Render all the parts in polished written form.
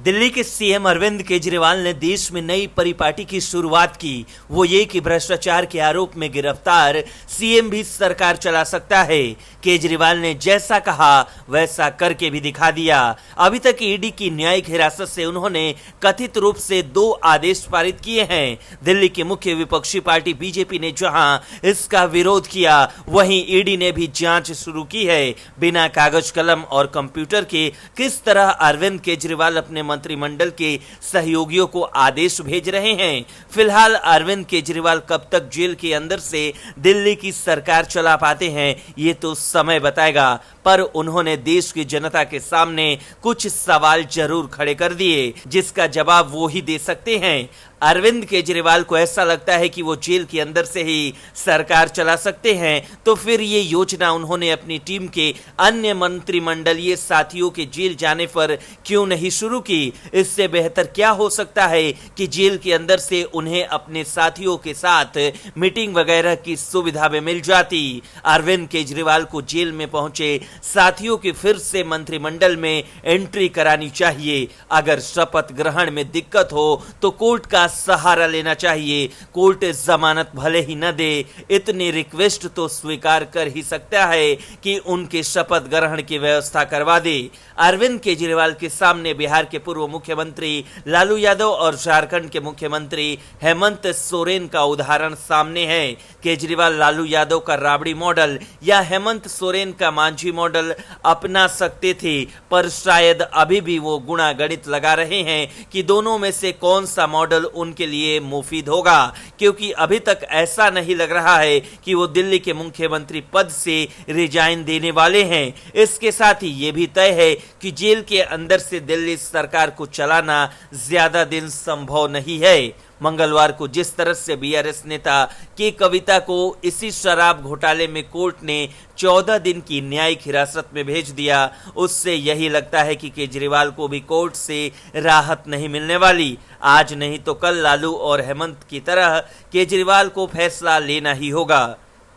दिल्ली के सीएम अरविंद केजरीवाल ने देश में नई परिपाटी की शुरुआत की। वो ये कि भ्रष्टाचार के आरोप में गिरफ्तार सीएम भी सरकार चला सकता है। केजरीवाल ने जैसा कहा वैसा करके भी दिखा दिया। अभी तक ईडी की न्यायिक हिरासत से उन्होंने कथित रूप से 2 आदेश पारित किए हैं। दिल्ली की मुख्य विपक्षी पार्टी बीजेपी ने जहां इसका विरोध किया, वहीं ईडी ने भी जांच शुरू की है। बिना कागज कलम और कंप्यूटर के किस तरह अरविंद केजरीवाल अपने मंत्रिमंडल के सहयोगियों को आदेश भेज रहे हैं। फिलहाल अरविंद केजरीवाल कब तक जेल के अंदर से दिल्ली की सरकार चला पाते हैं, ये तो समय बताएगा, पर उन्होंने देश की जनता के सामने कुछ सवाल जरूर खड़े कर दिए, जिसका जवाब वो ही दे सकते हैं। अरविंद केजरीवाल को ऐसा लगता है कि वो जेल के अंदर से ही सरकार चला सकते हैं, तो फिर ये योजना उन्होंने अपनी टीम के अन्य मंत्रिमंडलीय साथियों के जेल जाने पर क्यों नहीं शुरू की। इससे बेहतर क्या हो सकता है कि जेल के अंदर से उन्हें अपने साथियों के साथ मीटिंग वगैरह की सुविधा भी मिल जाती। अरविंद केजरीवाल को जेल में पहुंचे साथियों की फिर से मंत्रिमंडल में एंट्री करानी चाहिए। अगर शपथ ग्रहण में दिक्कत हो तो कोर्ट का सहारा लेना चाहिए। कोर्ट जमानत भले ही न दे, इतनी रिक्वेस्ट तो स्वीकार कर ही सकता है कि उनके शपथ ग्रहण की व्यवस्था करवा दे। अरविंद केजरीवाल के सामने बिहार के पूर्व मुख्यमंत्री लालू यादव और झारखंड के मुख्यमंत्री हेमंत सोरेन का उदाहरण सामने है। केजरीवाल लालू यादव का राबड़ी मॉडल या हेमंत सोरेन का मांझी मॉडल अपना सकते थे, पर शायद अभी भी वो गुणा गणित लगा रहे हैं कि दोनों में से कौन सा मॉडल उनके लिए मुफीद होगा, क्योंकि अभी तक ऐसा नहीं लग रहा है कि वो दिल्ली के मुख्यमंत्री पद से रिजाइन देने वाले हैं। इसके साथ ही ये भी तय है कि जेल के अंदर से दिल्ली सरकार को चलाना ज्यादा दिन संभव नहीं है। मंगलवार को जिस तरह से बीआरएस नेता के कविता को इसी शराब घोटाले में कोर्ट ने 14 दिन की न्यायिक हिरासत में भेज दिया, उससे यही लगता है कि केजरीवाल को भी कोर्ट से राहत नहीं मिलने वाली। आज नहीं तो कल लालू और हेमंत की तरह केजरीवाल को फैसला लेना ही होगा।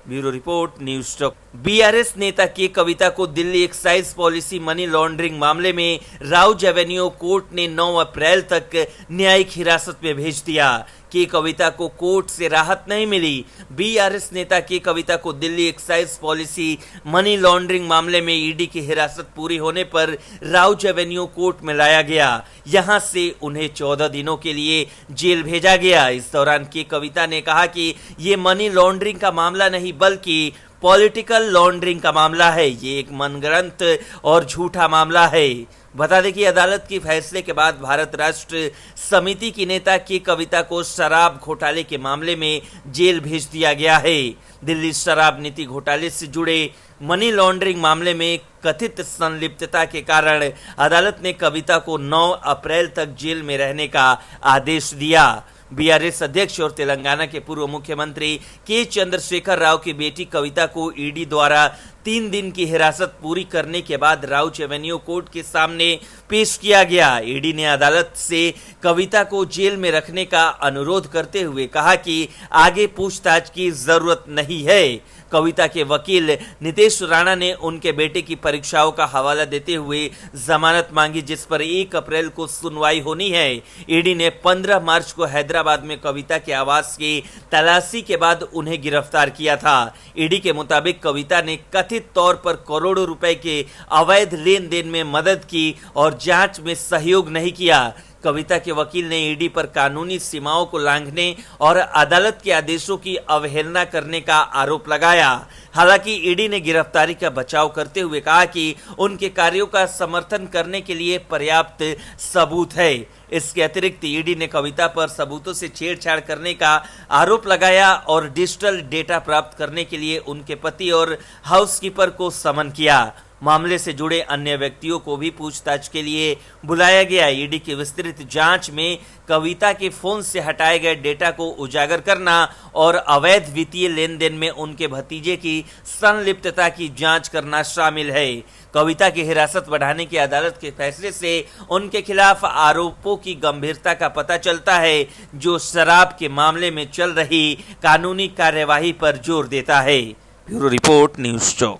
Bureau report, news talk. BRS नेता के कविता को Delhi excise policy money laundering मामले में राउज एवेन्यू कोर्ट ने 9 अप्रैल तक न्यायिक हिरासत में भेज दिया। के कविता को कोर्ट से राहत नहीं मिली। बीआरएस नेता के कविता को Delhi excise policy money laundering मामले में ईडी की हिरासत पूरी होने पर राउज एवेन्यू कोर्ट में लाया गया। यहां से उन्हें 14 दिनों के लिए जेल भेजा गया। इस दौरान के कविता ने कहा कि ये मनी लॉन्ड्रिंग का मामला नहीं बल्कि पॉलिटिकल लॉन्ड्रिंग का मामला है। ये एक मनगढ़ंत और झूठा मामला है। बता दें कि अदालत के फैसले के बाद भारत राष्ट्र समिति की नेता की कविता को शराब घोटाले के मामले में जेल भेज दिया गया है। दिल्ली शराब नीति घोटाले से जुड़े मनी लॉन्ड्रिंग मामले में कथित संलिप्तता के कारण अदालत ने कविता को 9 अप्रैल तक जेल में रहने का आदेश दिया। बीआरएस अध्यक्ष और तेलंगाना के पूर्व मुख्यमंत्री के चंद्रशेखर राव की बेटी कविता को ईडी द्वारा 3 दिन की हिरासत पूरी करने के बाद राउज एवेन्यू कोर्ट के सामने पेश किया गया। ईडी ने अदालत से कविता को जेल में रखने का अनुरोध करते हुए कहा कि आगे पूछताछ की जरूरत नहीं है। कविता के वकील नितेश राणा ने उनके बेटे की परीक्षाओं का हवाला देते हुए जमानत मांगी, जिस पर 1 अप्रैल को सुनवाई होनी है। ईडी ने 15 मार्च को हैदराबाद में कविता के आवास की तलाशी के बाद उन्हें गिरफ्तार किया था। ईडी के मुताबिक कविता ने कथित तौर पर करोड़ों रुपए के अवैध लेन देन में मदद की और जांच में सहयोग नहीं किया। कविता के वकील ने ईडी पर कानूनी सीमाओं को लांघने और अदालत के आदेशों की अवहेलना करने का आरोप लगाया। हालांकि ईडी ने गिरफ्तारी का बचाव करते हुए कहा कि उनके कार्यों का समर्थन करने के लिए पर्याप्त सबूत है। इसके अतिरिक्त ईडी ने कविता पर सबूतों से छेड़छाड़ करने का आरोप लगाया और डिजिटल डेटा प्राप्त करने के लिए उनके पति और हाउसकीपर को समन किया। मामले से जुड़े अन्य व्यक्तियों को भी पूछताछ के लिए बुलाया गया। ईडी की विस्तृत जांच में कविता के फोन से हटाए गए डेटा को उजागर करना और अवैध वित्तीय लेन देन में उनके भतीजे की संलिप्तता की जांच करना शामिल है। कविता की हिरासत बढ़ाने की अदालत के फैसले से उनके खिलाफ आरोपों की गंभीरता का पता चलता है, जो शराब के मामले में चल रही कानूनी कार्यवाही पर जोर देता है। Bureau report, news talk.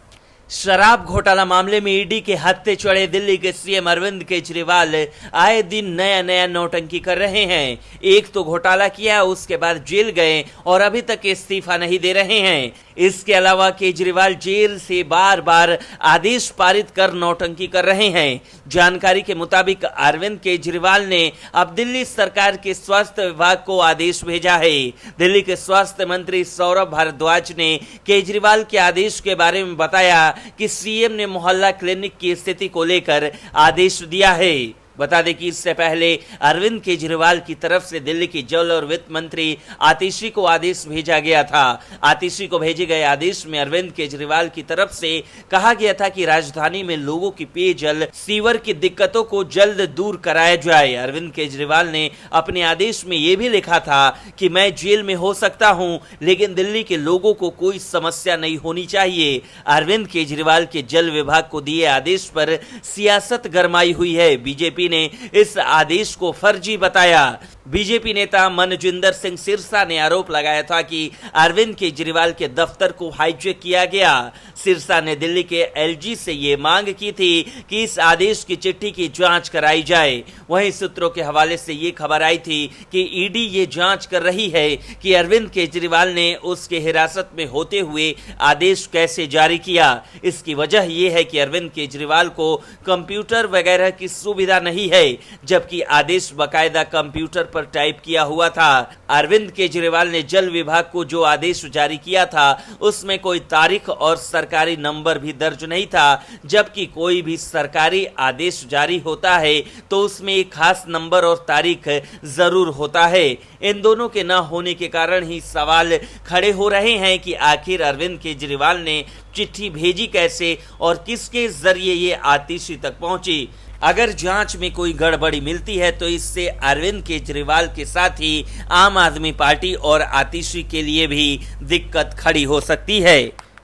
शराब घोटाला मामले में ईडी के हत्थे चढ़े दिल्ली के सीएम अरविंद केजरीवाल आए दिन नया नया नौटंकी कर रहे हैं। एक तो घोटाला किया, उसके बाद जेल गए और अभी तक इस्तीफा नहीं दे रहे हैं। इसके अलावा केजरीवाल जेल से बार बार आदेश पारित कर नौटंकी कर रहे हैं। जानकारी के मुताबिक अरविंद केजरीवाल ने अब दिल्ली सरकार के स्वास्थ्य विभाग को आदेश भेजा है। दिल्ली के स्वास्थ्य मंत्री सौरभ भारद्वाज ने केजरीवाल के आदेश के बारे में बताया कि सीएम ने मोहल्ला क्लिनिक की स्थिति को लेकर आदेश दिया है। बता दें कि इससे पहले अरविंद केजरीवाल की तरफ से दिल्ली की जल और वित्त मंत्री आतिशी को आदेश भेजा गया था। आतिशी को भेजे गए आदेश में अरविंद केजरीवाल की तरफ से कहा गया था कि राजधानी में लोगों की पेयजल सीवर की दिक्कतों को जल्द दूर कराया जाए। अरविंद केजरीवाल ने अपने आदेश में यह भी लिखा था कि मैं जेल में हो सकता हूं, लेकिन दिल्ली के लोगों को कोई समस्या नहीं होनी चाहिए। अरविंद केजरीवाल के जल विभाग को दिए आदेश पर सियासत गरमाई हुई है। बीजेपी ने इस आदेश को फर्जी बताया। बीजेपी नेता मनजिंदर सिंह सिरसा ने आरोप लगाया था कि अरविंद केजरीवाल के दफ्तर को हाईजैक किया गया। सिरसा ने दिल्ली के एलजी से यह मांग की थी कि इस आदेश की चिट्ठी की जांच कराई जाए। वहीं सूत्रों के हवाले से यह खबर आई थी कि ईडी ये जांच कर रही है कि अरविंद केजरीवाल ने उसके हिरासत में होते हुए आदेश कैसे जारी किया। इसकी वजह यह है कि अरविंद केजरीवाल को कंप्यूटर वगैरह की सुविधा नहीं है, जबकि आदेश बाकायदा कंप्यूटर पर टाइप किया हुआ था। अरविंद केजरीवाल ने जल विभाग को जो आदेश जारी किया था उसमें कोई तारीख और सरकारी नंबर भी दर्ज नहीं था, जबकि कोई भी सरकारी आदेश जारी होता है तो उसमें एक खास नंबर और तारीख जरूर होता है। इन दोनों के न होने के कारण ही सवाल खड़े हो रहे हैं कि आखिर अरविंद केजरीवाल ने चिट्ठी भेजी कैसे और किसके जरिए ये आतिशी तक पहुंची। अगर जांच में कोई गड़बड़ी मिलती है तो इससे अरविंद केजरीवाल के साथ ही आम आदमी पार्टी और आतिशी के लिए भी दिक्कत खड़ी हो सकती है।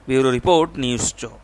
Bureau report, news 24।